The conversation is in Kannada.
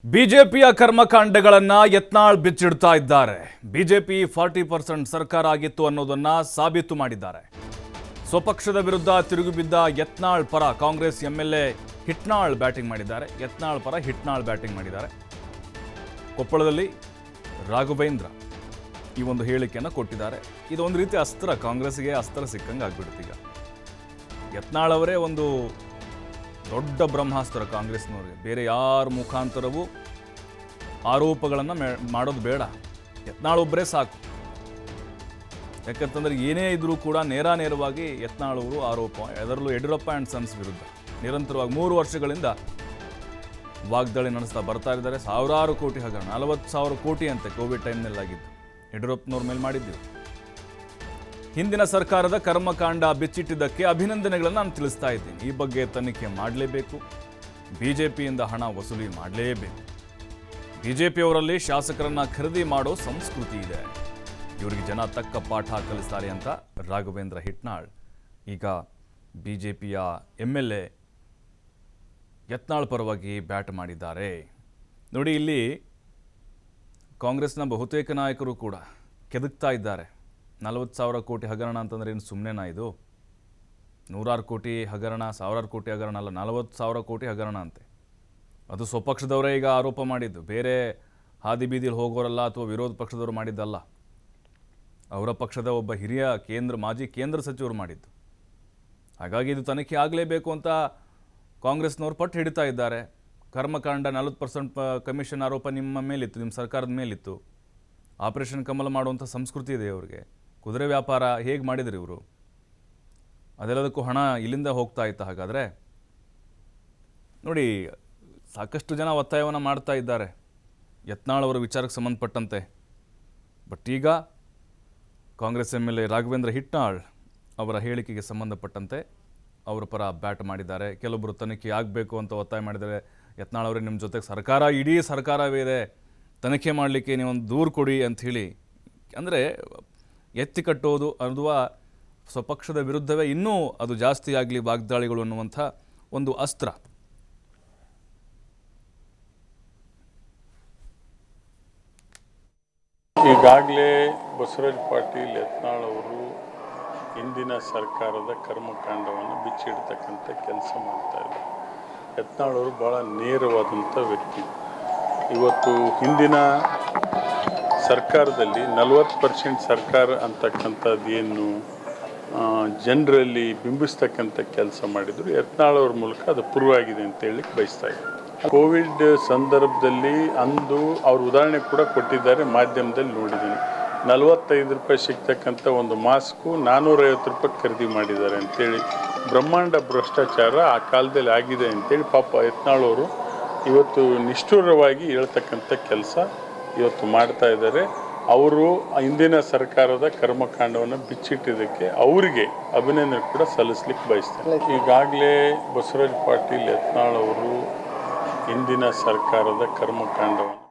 ಬಿಜೆಪಿಯ ಕರ್ಮಕಾಂಡಗಳನ್ನ ಯತ್ನಾಳ್ ಬಿಚ್ಚಿಡ್ತಾ ಇದ್ದಾರೆ. ಬಿಜೆಪಿ 40% ಸರ್ಕಾರ ಆಗಿತ್ತು ಅನ್ನೋದನ್ನ ಸಾಬೀತು ಮಾಡಿದ್ದಾರೆ. ಸ್ವಪಕ್ಷದ ವಿರುದ್ಧ ತಿರುಗಿಬಿದ್ದ ಯತ್ನಾಳ್ ಪರ ಕಾಂಗ್ರೆಸ್ ಎಂಎಲ್ಎ ಹಿಟ್ನಾಳ್ ಬ್ಯಾಟಿಂಗ್ ಮಾಡಿದ್ದಾರೆ. ಯತ್ನಾಳ್ ಪರ ಹಿಟ್ನಾಳ್ ಬ್ಯಾಟಿಂಗ್ ಮಾಡಿದ್ದಾರೆ. ಕೊಪ್ಪಳದಲ್ಲಿ ರಾಘವೇಂದ್ರ ಈ ಒಂದು ಹೇಳಿಕೆಯನ್ನು ಕೊಟ್ಟಿದ್ದಾರೆ. ಇದೊಂದು ರೀತಿ ಅಸ್ತ್ರ, ಕಾಂಗ್ರೆಸ್ಗೆ ಅಸ್ತ್ರ ಸಿಕ್ಕಂಗೆ ಆಗ್ಬಿಡುತ್ತೆ. ಈಗ ಯತ್ನಾಳ್ ಅವರೇ ಒಂದು ದೊಡ್ಡ ಬ್ರಹ್ಮಾಸ್ತ್ರ ಕಾಂಗ್ರೆಸ್ನವ್ರಿಗೆ. ಬೇರೆ ಯಾರ ಮುಖಾಂತರವೂ ಆರೋಪಗಳನ್ನು ಮಾಡೋದು ಬೇಡ, ಯತ್ನಾಳ್ ಒಬ್ಬರೇ ಸಾಕು. ಯಾಕಂತಂದ್ರೆ ಏನೇ ಇದ್ರೂ ಕೂಡ ನೇರವಾಗಿ ಯತ್ನಾಳ್ ಅವರು ಆರೋಪ, ಅದರಲ್ಲೂ ಯಡಿಯೂರಪ್ಪ ಆ್ಯಂಡ್ ಸನ್ಸ್ ವಿರುದ್ಧ ನಿರಂತರವಾಗಿ 3 ವರ್ಷಗಳಿಂದ ವಾಗ್ದಾಳಿ ನಡೆಸ್ತಾ ಬರ್ತಾ ಇದ್ದಾರೆ. ಸಾವಿರಾರು ಕೋಟಿ ಹಗರಣ, 40,000 ಕೋಟಿ ಅಂತೆ ಕೋವಿಡ್ ಟೈಮ್ನಲ್ಲಿ ಆಗಿದ್ದು, ಯಡಿಯೂರಪ್ಪನವ್ರ ಮೇಲೆ ಮಾಡಿದ್ದೀವಿ. ಹಿಂದಿನ ಸರ್ಕಾರದ ಕರ್ಮಕಾಂಡ ಬಿಚ್ಚಿಟ್ಟಿದ್ದಕ್ಕೆ ಅಭಿನಂದನೆಗಳನ್ನು ನಾನು ತಿಳಿಸ್ತಾ ಇದ್ದೀನಿ. ಈ ಬಗ್ಗೆ ತನಿಖೆ ಮಾಡಲೇಬೇಕು, ಬಿಜೆಪಿಯಿಂದ ಹಣ ವಸೂಲಿ ಮಾಡಲೇಬೇಕು. ಬಿಜೆಪಿಯವರಲ್ಲಿ ಶಾಸಕರನ್ನ ಖರೀದಿ ಮಾಡೋ ಸಂಸ್ಕೃತಿ ಇದೆ, ಇವರಿಗೆ ಜನ ತಕ್ಕ ಪಾಠ ಕಲಿಸ್ತಾರೆ ಅಂತ ರಾಘವೇಂದ್ರ ಹಿಟ್ನಾಳ್ ಈಗ ಬಿಜೆಪಿಯ ಎಂಎಲ್ಎ ಯತ್ನಾಳ್ ಪರವಾಗಿ ಬ್ಯಾಟ್ ಮಾಡಿದ್ದಾರೆ. ನೋಡಿ, ಇಲ್ಲಿ ಕಾಂಗ್ರೆಸ್ನ ಬಹುತೇಕ ನಾಯಕರು ಕೂಡ ಕೆದಕ್ತಾ ಇದ್ದಾರೆ. 40,000 ಕೋಟಿ ಹಗರಣ ಅಂತಂದ್ರೆ ಏನು ಸುಮ್ಮನೆನಾ? ಇದು 100 ಕೋಟಿ ಹಗರಣ, 1000 ಕೋಟಿ ಹಗರಣ ಅಲ್ಲ, 40,000 ಕೋಟಿ ಹಗರಣ ಅಂತೆ. ಅದು ಸ್ವಪಕ್ಷದವರೇ ಈಗ ಆರೋಪ ಮಾಡಿದ್ದು, ಬೇರೆ ಹಾದಿ ಬೀದಿಲಿ ಹೋಗೋರಲ್ಲ ಅಥವಾ ವಿರೋಧ ಪಕ್ಷದವರು ಮಾಡಿದ್ದಲ್ಲ. ಅವರ ಪಕ್ಷದ ಒಬ್ಬ ಹಿರಿಯ ಮಾಜಿ ಕೇಂದ್ರ ಸಚಿವರು ಮಾಡಿದ್ದು. ಹಾಗಾಗಿ ಇದು ತನಿಖೆ ಆಗಲೇಬೇಕು ಅಂತ ಕಾಂಗ್ರೆಸ್ನವರು ಪಟ್ಟು ಹಿಡಿತಾ ಇದ್ದಾರೆ. ಕರ್ಮಕಾಂಡ 40% ಕಮಿಷನ್ ಆರೋಪ ನಿಮ್ಮ ಮೇಲಿತ್ತು, ನಿಮ್ಮ ಸರ್ಕಾರದ ಮೇಲಿತ್ತು. ಆಪರೇಷನ್ ಕಮಲ ಮಾಡುವಂಥ ಸಂಸ್ಕೃತಿ ಇದೆ ಅವರಿಗೆ. ಕುದುರೆ ವ್ಯಾಪಾರ ಹೇಗೆ ಮಾಡಿದ್ರಿ ಇವರು? ಅದೆಲ್ಲದಕ್ಕೂ ಹಣ ಇಲ್ಲಿಂದ ಹೋಗ್ತಾ ಇತ್ತು. ಹಾಗಾದರೆ ನೋಡಿ, ಸಾಕಷ್ಟು ಜನ ಒತ್ತಾಯವನ್ನು ಮಾಡ್ತಾ ಇದ್ದಾರೆ ಯತ್ನಾಳ್ ಅವರ ವಿಚಾರಕ್ಕೆ ಸಂಬಂಧಪಟ್ಟಂತೆ. ಬಟ್ ಈಗ ಕಾಂಗ್ರೆಸ್ ಎಂಎಲ್ಎ ರಾಘವೇಂದ್ರ ಹಿಟ್ನಾಳ್ ಅವರ ಹೇಳಿಕೆಗೆ ಸಂಬಂಧಪಟ್ಟಂತೆ ಅವರ ಪರ ಬ್ಯಾಟ್ ಮಾಡಿದ್ದಾರೆ. ಕೆಲವೊಬ್ಬರು ತನಿಖೆ ಆಗಬೇಕು ಅಂತ ಒತ್ತಾಯ ಮಾಡಿದ್ದಾರೆ. ಯತ್ನಾಳ್ ಅವರೇ, ನಿಮ್ಮ ಜೊತೆಗೆ ಸರ್ಕಾರ, ಇಡೀ ಸರ್ಕಾರವೇ ಇದೆ, ತನಿಖೆ ಮಾಡಲಿಕ್ಕೆ ನೀವೊಂದು ದೂರು ಕೊಡಿ ಅಂಥೇಳಿ. ಅಂದರೆ ಎತ್ತಿ ಕಟ್ಟೋದು ಅಥವಾ ಸ್ವಪಕ್ಷದ ವಿರುದ್ಧವೇ ಇನ್ನೂ ಅದು ಜಾಸ್ತಿ ಆಗಲಿ ವಾಗ್ದಾಳಿಗಳು ಅನ್ನುವಂಥ ಒಂದು ಅಸ್ತ್ರ. ಈಗಾಗಲೇ ಬಸವರಾಜ ಪಾಟೀಲ್ ಯತ್ನಾಳ್ ಅವರು ಹಿಂದಿನ ಸರ್ಕಾರದ ಕರ್ಮಕಾಂಡವನ್ನು ಬಿಚ್ಚಿಡ್ತಕ್ಕಂಥ ಕೆಲಸ ಮಾಡ್ತಾ ಇದ್ದಾರೆ. ಯತ್ನಾಳ್ ಅವರು ಭಾಳ ನೇರವಾದಂಥ ವ್ಯಕ್ತಿ. ಇವತ್ತು ಹಿಂದಿನ ಸರ್ಕಾರದಲ್ಲಿ 40% ಸರ್ಕಾರ ಅಂತಕ್ಕಂಥದ್ದು ಏನು ಜನರಲ್ಲಿ ಬಿಂಬಿಸ್ತಕ್ಕಂಥ ಕೆಲಸ ಮಾಡಿದರು, ಯತ್ನಾಳ್ ಅವ್ರ ಮೂಲಕ ಅದು ಪ್ರೂವ್ ಆಗಿದೆ ಅಂತ ಹೇಳಲಿಕ್ಕೆ ಬಯಸ್ತಾ ಇದ್ದಾರೆ. ಕೋವಿಡ್ ಸಂದರ್ಭದಲ್ಲಿ ಅಂದು ಅವ್ರ ಉದಾಹರಣೆ ಕೂಡ ಕೊಟ್ಟಿದ್ದಾರೆ, ಮಾಧ್ಯಮದಲ್ಲಿ ನೋಡಿದ್ದೀನಿ. 45 ರೂಪಾಯಿ ಸಿಗ್ತಕ್ಕಂಥ ಒಂದು ಮಾಸ್ಕು 450 ರೂಪಾಯಿ ಖರೀದಿ ಮಾಡಿದ್ದಾರೆ ಅಂತೇಳಿ ಬ್ರಹ್ಮಾಂಡ ಭ್ರಷ್ಟಾಚಾರ ಆ ಕಾಲದಲ್ಲಿ ಆಗಿದೆ ಅಂತೇಳಿ ಪಾಪ ಯತ್ನಾಳ್ ಅವರು ಇವತ್ತು ನಿಷ್ಠುರವಾಗಿ ಹೇಳ್ತಕ್ಕಂಥ ಕೆಲಸ ಇವತ್ತು ಮಾಡ್ತಾ ಇದ್ದಾರೆ. ಅವರು ಹಿಂದಿನ ಸರ್ಕಾರದ ಕರ್ಮಕಾಂಡವನ್ನು ಬಿಚ್ಚಿಟ್ಟಿದ್ದಕ್ಕೆ ಅವರಿಗೆ ಅಭಿನಂದನೆ ಕೂಡ ಸಲ್ಲಿಸ್ಲಿಕ್ಕೆ ಬಯಸ್ತಾರೆ. ಈಗಾಗಲೇ ಬಸವರಾಜ ಪಾಟೀಲ್ ಯತ್ನಾಳ್ ಅವರು ಹಿಂದಿನ ಸರ್ಕಾರದ ಕರ್ಮಕಾಂಡವನ್ನು